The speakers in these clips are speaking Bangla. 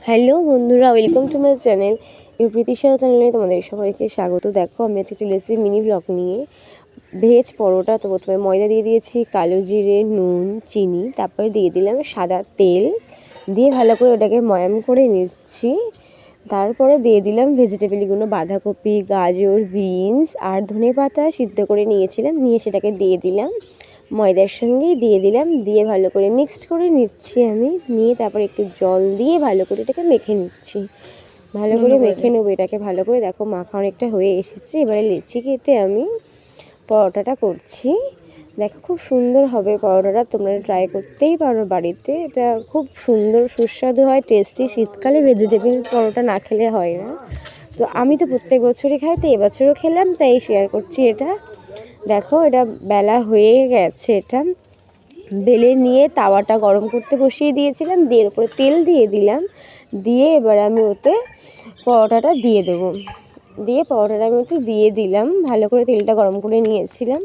হ্যালো বন্ধুরা, welcome to my channel. Pritisha চ্যানেলে তোমাদের সবাইকে স্বাগত। দেখো আমি আজকে চলে এসেছি মিনি ব্লগ নিয়ে। ভেজ পরোটা। তো প্রথমে ময়দা দিয়ে দিয়েছি, কালো জিরে, নুন, চিনি, তারপরে দিয়ে দিলাম সাদা তেল, দিয়ে ভালো করে ওটাকে ময়াম করে নিচ্ছি। তারপরে দিয়ে দিলাম ভেজিটেবলগুলো, বাঁধাকপি, গাজর, বিনস আর ধনেপাতা সিদ্ধ করে নিয়েছিলাম, নিয়ে সেটাকে দিয়ে দিলাম, ময়দার সঙ্গেই দিয়ে দিলাম, দিয়ে ভালো করে মিক্সড করে নিচ্ছি আমি। নিয়ে তারপর একটু জল দিয়ে ভালো করে এটাকে মেখে নিচ্ছি। ভালো করে মেখে নেবো এটাকে ভালো করে। দেখো মাখা অনেকটা হয়ে এসেছে। এবারে লেচি কেটে আমি পরোটাটা করছি। দেখো খুব সুন্দর হবে পরোটাটা, তোমরা ট্রাই করতেই পারো বাড়িতে। এটা খুব সুন্দর সুস্বাদু হয়, টেস্টি। শীতকালে ভেজিটেবল পরোটা না খেলে হয় না। তো আমি তো প্রত্যেক বছরই খাই, তো এবছরও খেলাম, তাই শেয়ার করছি এটা। দেখো এটা বেলা হয়ে গেছে। এটা বেলে নিয়ে তাওয়াটা গরম করতে বসিয়ে দিয়েছিলাম, দিয়ে এর উপরে তেল দিয়ে দিলাম, দিয়ে এবার আমি ওতে পরোটাটা দিয়ে দেবো। দিয়ে পরোটাটা আমি ওতে দিয়ে দিলাম, ভালো করে তেলটা গরম করে নিয়েছিলাম।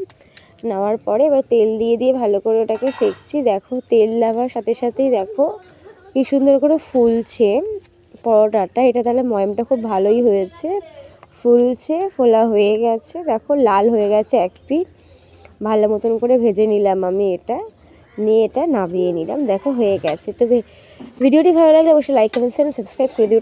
নেওয়ার পরে এবার তেল দিয়ে দিয়ে ভালো করে ওটাকে সেঁকছি। দেখো তেল দেওয়ার সাথে সাথেই দেখো কি সুন্দর করে ফুলছে পরোটাটা। এটা তাহলে ময়ামটা খুব ভালোই হয়েছে, ফুলছে, ফোলা হয়ে গেছে। দেখো লাল হয়ে গেছে এক পিঠ। ভালো মতন করে ভেজে নিলাম আমি এটা, নিয়ে এটা নামিয়ে নিলাম। দেখো হয়ে গেছে। তো ভিডিওটি ভালো লাগলে অবশ্যই লাইক, কমেন্ট, শেয়ার, সাবস্ক্রাইব করে দিও।